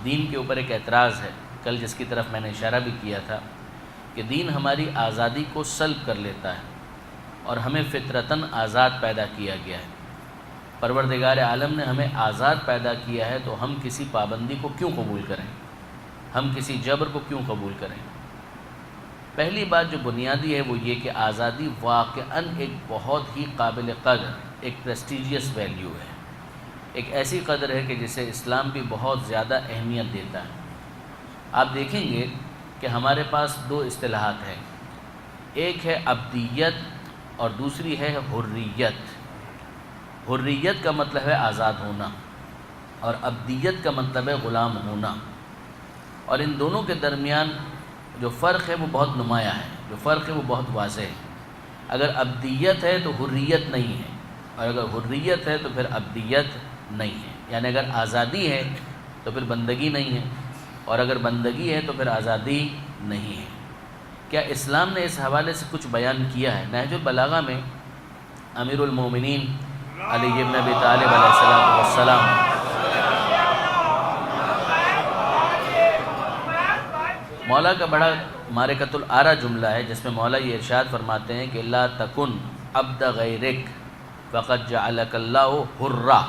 دین کے اوپر ایک اعتراض ہے، کل جس کی طرف میں نے اشارہ بھی کیا تھا کہ دین ہماری آزادی کو سلب کر لیتا ہے اور ہمیں فطرتاً آزاد پیدا کیا گیا ہے۔ پروردگار عالم نے ہمیں آزاد پیدا کیا ہے تو ہم کسی پابندی کو کیوں قبول کریں، ہم کسی جبر کو کیوں قبول کریں؟ پہلی بات جو بنیادی ہے وہ یہ کہ آزادی واقعاً ایک بہت ہی قابل قدر، ایک پریسٹیجیس ویلیو ہے، ایک ایسی قدر ہے کہ جسے اسلام بھی بہت زیادہ اہمیت دیتا ہے۔ آپ دیکھیں گے کہ ہمارے پاس دو اصطلاحات ہیں، ایک ہے عبدیت اور دوسری ہے حریت۔ حریت کا مطلب ہے آزاد ہونا اور عبدیت کا مطلب ہے غلام ہونا، اور ان دونوں کے درمیان جو فرق ہے وہ بہت نمایاں ہے، جو فرق ہے وہ بہت واضح ہے۔ اگر عبدیت ہے تو حریت نہیں ہے، اور اگر حریت ہے تو پھر عبدیت نہیں ہے، یعنی اگر آزادی ہے تو پھر بندگی نہیں ہے، اور اگر بندگی ہے تو پھر آزادی نہیں ہے۔ کیا اسلام نے اس حوالے سے کچھ بیان کیا ہے؟ نہج البلاغہ میں امیر المومنین علی بن ابی طالب علیہ السلام مولا کا بڑا معرکۃ الآرا جملہ ہے جس میں مولا یہ ارشاد فرماتے ہیں کہ لا تکن عبد غیرک فقد جعلک اللہ حرا،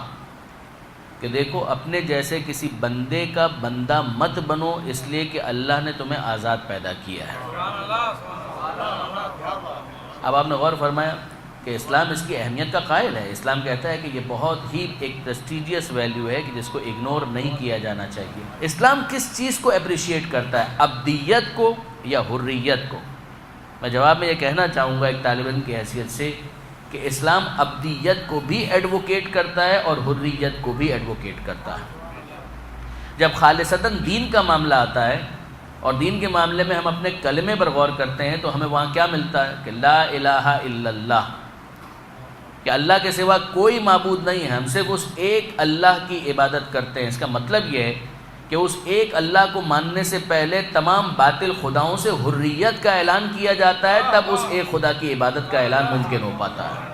کہ دیکھو اپنے جیسے کسی بندے کا بندہ مت بنو اس لیے کہ اللہ نے تمہیں آزاد پیدا کیا ہے۔ اب آپ نے غور فرمایا کہ اسلام اس کی اہمیت کا قائل ہے۔ اسلام کہتا ہے کہ یہ بہت ہی ایک پریسٹیجیس ویلیو ہے کہ جس کو اگنور نہیں کیا جانا چاہیے۔ اسلام کس چیز کو اپریشیٹ کرتا ہے، عبدیت کو یا حریت کو؟ میں جواب میں یہ کہنا چاہوں گا ایک طالب علم کی حیثیت سے کہ اسلام عبدیت کو بھی ایڈوکیٹ کرتا ہے اور حریت کو بھی ایڈوکیٹ کرتا ہے۔ جب خالصتاً دین کا معاملہ آتا ہے اور دین کے معاملے میں ہم اپنے کلمے پر غور کرتے ہیں تو ہمیں وہاں کیا ملتا ہے کہ لا الہ الا اللہ، کہ اللہ کے سوا کوئی معبود نہیں ہے، ہم صرف اس ایک اللہ کی عبادت کرتے ہیں۔ اس کا مطلب یہ ہے کہ اس ایک اللہ کو ماننے سے پہلے تمام باطل خداؤں سے حریت کا اعلان کیا جاتا ہے، تب اس ایک خدا کی عبادت کا اعلان ممکن ہو پاتا ہے۔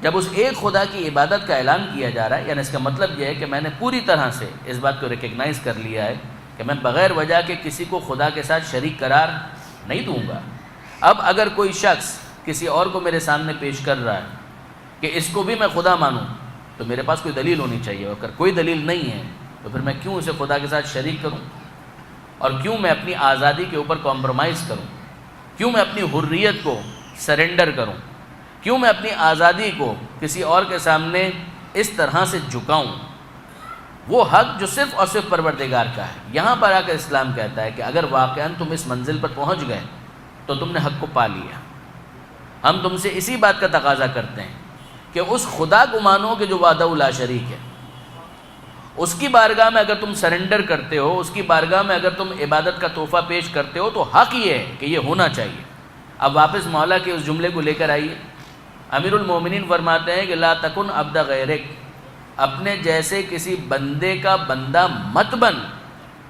جب اس ایک خدا کی عبادت کا اعلان کیا جا رہا ہے، یعنی اس کا مطلب یہ ہے کہ میں نے پوری طرح سے اس بات کو ریکگنائز کر لیا ہے کہ میں بغیر وجہ کے کسی کو خدا کے ساتھ شریک قرار نہیں دوں گا۔ اب اگر کوئی شخص کسی اور کو میرے سامنے پیش کر رہا ہے کہ اس کو بھی میں خدا مانوں تو میرے پاس کوئی دلیل ہونی چاہیے، اگر کوئی دلیل نہیں ہے تو پھر میں کیوں اسے خدا کے ساتھ شریک کروں، اور کیوں میں اپنی آزادی کے اوپر کمپرومائز کروں، کیوں میں اپنی حریت کو سرنڈر کروں، کیوں میں اپنی آزادی کو کسی اور کے سامنے اس طرح سے جھکاؤں؟ وہ حق جو صرف اور صرف پروردگار کا ہے۔ یہاں پر آ کر اسلام کہتا ہے کہ اگر واقعاً تم اس منزل پر پہنچ گئے تو تم نے حق کو پا لیا۔ ہم تم سے اسی بات کا تقاضا کرتے ہیں کہ اس خدا کو مانو کہ جو وحدہ لا شریک ہے، اس کی بارگاہ میں اگر تم سرنڈر کرتے ہو، اس کی بارگاہ میں اگر تم عبادت کا تحفہ پیش کرتے ہو تو حق یہ ہے کہ یہ ہونا چاہیے۔ اب واپس مولا کے اس جملے کو لے کر آئیے۔ امیر المومنین فرماتے ہیں کہ لا تکن عبد غیرک، اپنے جیسے کسی بندے کا بندہ مت بن،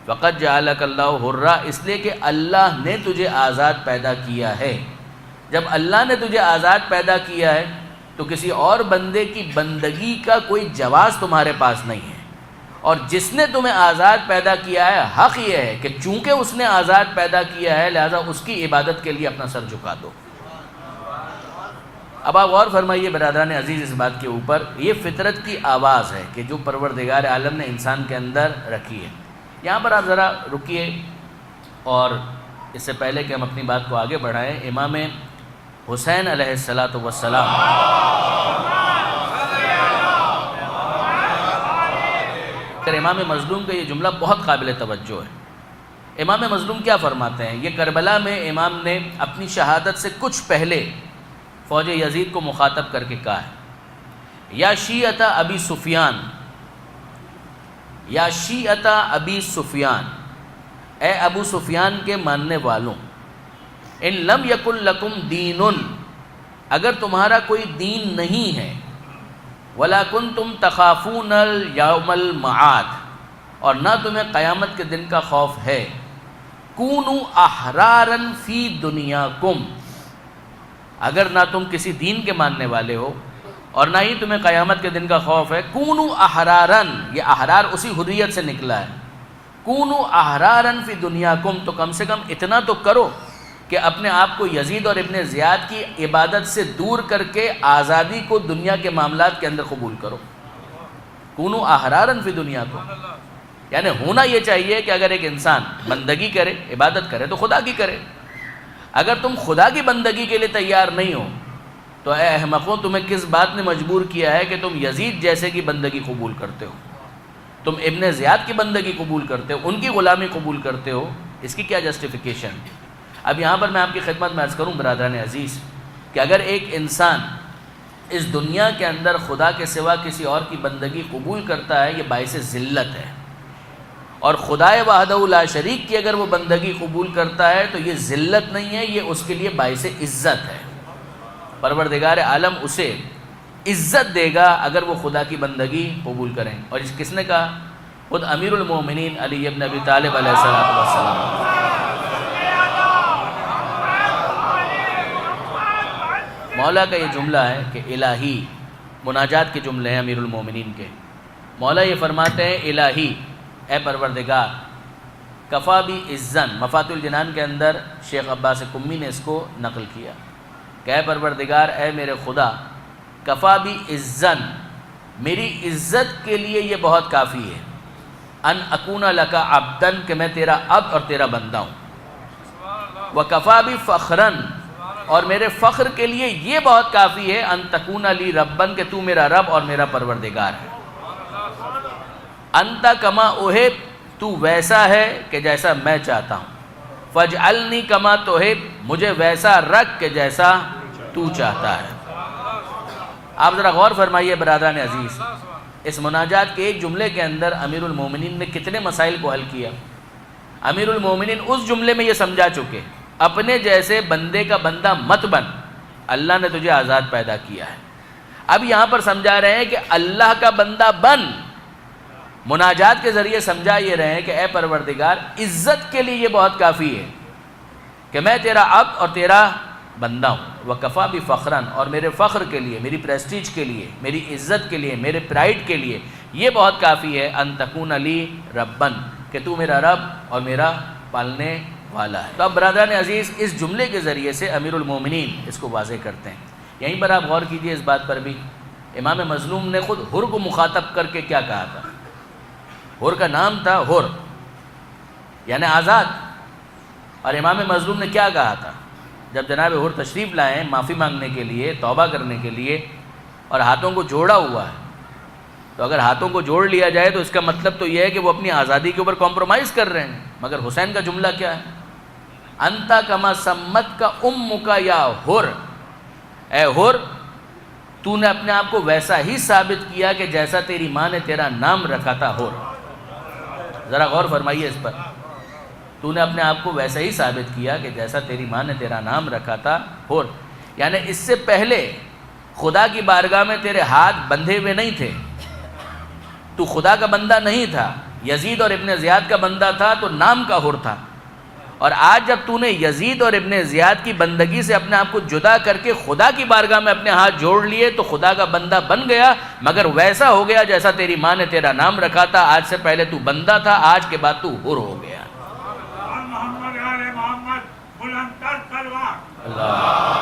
فقط جعلک اللہ حرا، اس لیے کہ اللہ نے تجھے آزاد پیدا کیا ہے۔ جب اللہ نے تجھے آزاد پیدا کیا ہے تو کسی اور بندے کی بندگی کا کوئی جواز تمہارے پاس نہیں ہے، اور جس نے تمہیں آزاد پیدا کیا ہے حق یہ ہے کہ چونکہ اس نے آزاد پیدا کیا ہے لہذا اس کی عبادت کے لیے اپنا سر جھکا دو۔ اب آپ غور فرمائیے برادران عزیز اس بات کے اوپر، یہ فطرت کی آواز ہے کہ جو پروردگار عالم نے انسان کے اندر رکھی ہے۔ یہاں پر آپ ذرا رکیے، اور اس سے پہلے کہ ہم اپنی بات کو آگے بڑھائیں، امام حسین علیہ السلام امام مظلوم کا یہ جملہ بہت قابل توجہ ہے۔ امام مظلوم کیا فرماتے ہیں؟ یہ کربلا میں امام نے اپنی شہادت سے کچھ پہلے فوج یزید کو مخاطب کر کے کہا ہے، یا شیعۃ ابی سفیان، یا شیعۃ ابی سفیان، اے ابو سفیان کے ماننے والوں، ان لم یکن لکم دین، اگر تمہارا کوئی دین نہیں ہے، ولا کنتم تخافون یوم المعاد، اور نہ تمہیں قیامت کے دن کا خوف ہے، کونوا احرارا فی دنیاکم، اگر نہ تم کسی دین کے ماننے والے ہو اور نہ ہی تمہیں قیامت کے دن کا خوف ہے، کونوا احرارا، یہ احرار اسی حریت سے نکلا ہے کونوا احرارا فی دنیاکم، تو کم سے کم اتنا تو کرو کہ اپنے آپ کو یزید اور ابن زیاد کی عبادت سے دور کر کے آزادی کو دنیا کے معاملات کے اندر قبول کرو. کونوا احرارا فی دنیاکم، یعنی ہونا یہ چاہیے کہ اگر ایک انسان بندگی کرے، عبادت کرے تو خدا کی کرے. اگر تم خدا کی بندگی کے لیے تیار نہیں ہو تو اے احمقوں، تمہیں کس بات نے مجبور کیا ہے کہ تم یزید جیسے کی بندگی قبول کرتے ہو، تم ابن زیاد کی بندگی قبول کرتے ہو، ان کی غلامی قبول کرتے ہو؟ اس کی کیا جسٹیفیکیشن؟ اب یہاں پر میں آپ کی خدمت میں عرض کروں برادران عزیز کہ اگر ایک انسان اس دنیا کے اندر خدا کے سوا کسی اور کی بندگی قبول کرتا ہے، یہ باعث ذلت ہے. اور خدائے وحدہ لا شریک کی اگر وہ بندگی قبول کرتا ہے تو یہ ذلت نہیں ہے، یہ اس کے لیے باعث عزت ہے. پروردگار عالم اسے عزت دے گا اگر وہ خدا کی بندگی قبول کریں. اور اس کس نے کہا؟ خود امیر المومنین علی ابن ابی طالب علیہ السلام. مولا کا یہ جملہ ہے کہ الہی، مناجات کے جملے ہیں امیر المومنین کے. مولا یہ فرماتے ہیں الہی، اے پروردگار، کفا بھی عزن، مفاتح الجنان کے اندر شیخ عباس قمی نے اس کو نقل کیا کہ اے پروردگار، اے میرے خدا، کفا بھی عزن، میری عزت کے لیے یہ بہت کافی ہے، ان اکون لک عبدن، کہ میں تیرا عبد اور تیرا بندہ ہوں، وکفا بھی فخرن، اور میرے فخر کے لیے یہ بہت کافی ہے، ان تکون لی ربن، کہ تو میرا رب اور میرا پروردگار ہے. انت کما احب، تو ویسا ہے کہ جیسا میں چاہتا ہوں، فاجعلنی کما تحب، مجھے ویسا رکھ کہ جیسا تو چاہتا ہے. آپ ذرا غور فرمائیے برادران عزیز، اس مناجات کے ایک جملے کے اندر امیر المومنین نے کتنے مسائل کو حل کیا. امیر المومنین اس جملے میں یہ سمجھا چکے، اپنے جیسے بندے کا بندہ مت بن، اللہ نے تجھے آزاد پیدا کیا ہے. اب یہاں پر سمجھا رہے ہیں کہ اللہ کا بندہ بن. مناجات کے ذریعے سمجھا یہ رہے ہیں کہ اے پروردگار، عزت کے لیے یہ بہت کافی ہے کہ میں تیرا عبد اور تیرا بندہ ہوں. وکفا بھی فخرن، اور میرے فخر کے لیے، میری پریسٹیج کے لیے، میری عزت کے لیے، میرے پرائڈ کے لیے یہ بہت کافی ہے، ان تکون لی ربن، کہ تو میرا رب اور میرا پالنے والا ہے. تو اب برادران عزیز، اس جملے کے ذریعے سے امیر المومنین اس کو واضح کرتے ہیں. یہیں پر آپ غور کیجئے اس بات پر بھی، امام مظلوم نے خود حر کو مخاطب کر کے کیا کہا تھا. حر کا نام تھا حر، یعنی آزاد. اور امام مظلوم نے کیا کہا تھا جب جناب حر تشریف لائے معافی مانگنے کے لیے، توبہ کرنے کے لیے، اور ہاتھوں کو جوڑا ہوا ہے. تو اگر ہاتھوں کو جوڑ لیا جائے تو اس کا مطلب تو یہ ہے کہ وہ اپنی آزادی کے اوپر کمپرومائز کر رہے ہیں. مگر حسین کا جملہ کیا ہے؟ انتا کما سمت کا امک یا حر، اے حر، تو نے اپنے آپ کو ویسا ہی ثابت کیا کہ جیسا تیری ماں نے تیرا نام رکھا تھا حر. ذرا غور فرمائیے اس پر. تو نے اپنے آپ کو ویسا ہی ثابت کیا کہ جیسا تیری ماں نے تیرا نام رکھا تھا حر. یعنی اس سے پہلے خدا کی بارگاہ میں تیرے ہاتھ بندھے ہوئے نہیں تھے، تو خدا کا بندہ نہیں تھا، یزید اور ابن زیاد کا بندہ تھا، تو نام کا حر تھا. اور آج جب تو نے یزید اور ابن زیاد کی بندگی سے اپنے آپ کو جدا کر کے خدا کی بارگاہ میں اپنے ہاتھ جوڑ لیے تو خدا کا بندہ بن گیا، مگر ویسا ہو گیا جیسا تیری ماں نے تیرا نام رکھا تھا. آج سے پہلے تو بندہ تھا، آج کے بعد تو حر ہو گیا. اللہ